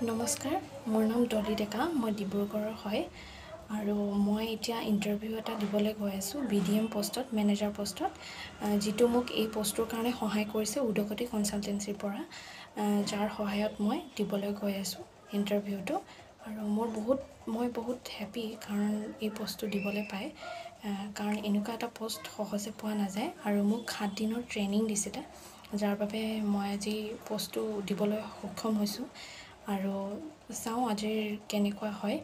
নমস্কাৰ, মোৰ নাম ডলি ডেকা। মই ডিব্ৰুগড়ৰ হয় আৰু মই এতিয়া ইণ্টাৰভিউ এটা দিবলৈ গৈ আছোঁ BDM পোষ্টত, মেনেজাৰ পোষ্টত, যিটো মোক এই পোষ্টটোৰ কাৰণে সহায় কৰিছে উদগতি কনচালটেঞ্চিৰ পৰা, যাৰ সহায়ত মই দিবলৈ গৈ আছোঁ ইণ্টাৰভিউটো। আৰু মই বহুত হেপী কাৰণ এই পোষ্টটো দিবলৈ পায়, কাৰণ এনেকুৱা এটা পোষ্ট সহজে পোৱা নাযায় আৰু মোক 7 দিনৰ ট্ৰেইনিং দিছিলে, যাৰ বাবে মই আজি পোষ্টটো দিবলৈ সক্ষম হৈছোঁ। আৰু চাওঁ আজিৰ কেনেকুৱা হয়।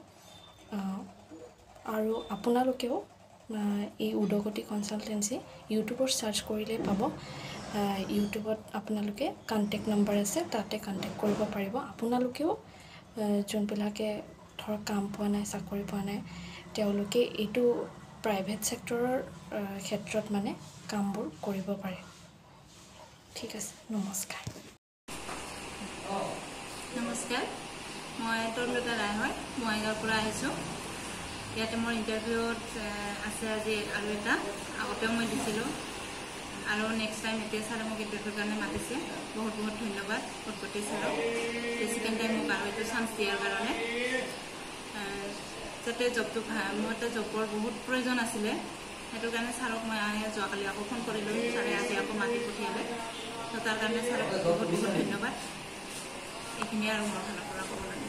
আৰু আপোনালোকেও এই উদগতি কনচালটেঞ্চি ইউটিউবত চাৰ্চ কৰিলেই পাব। ইউটিউবত আপোনালোকে কণ্টেক্ট নম্বৰ আছে, তাতে কণ্টেক্ট কৰিব পাৰিব। আপোনালোকেও যোনবিলাকে ধৰক কাম পোৱা নাই, চাকৰি পোৱা নাই, তেওঁলোকে এইটো প্ৰাইভেট ছেক্টৰৰ ক্ষেত্ৰত মানে কামবোৰ কৰিব পাৰে। ঠিক আছে, নমস্কাৰ। নমস্কাৰ, মই তৰুলতা ৰায় হয়, বঙাইগাঁৱৰ পৰা আহিছোঁ। ইয়াতে মোৰ ইণ্টাৰভিউত আছে আজি আৰু এটা, আগতেও মই দিছিলোঁ আৰু নেক্সট টাইম এতিয়া ছাৰে মোক ইণ্টাৰভিউৰ কাৰণে মাতিছে। বহুত ধন্যবাদ উদগতি ছাৰক, ছেকেণ্ড টাইম মোক আৰু এইটো চান্স দিয়াৰ কাৰণে। যাতে জবটো মোৰ এটা জবৰ বহুত প্ৰয়োজন আছিলে, সেইটো কাৰণে ছাৰক মই যোৱাকালি আকৌ ফোন কৰিলোঁ, ছাৰে আজি আকৌ মাতি পঠিয়ালে। তো তাৰ কাৰণে ছাৰক বহুত ধন্যবাদ। এইখিনি আৰু মোৰ ফালৰ পৰা ক'ব লাগে।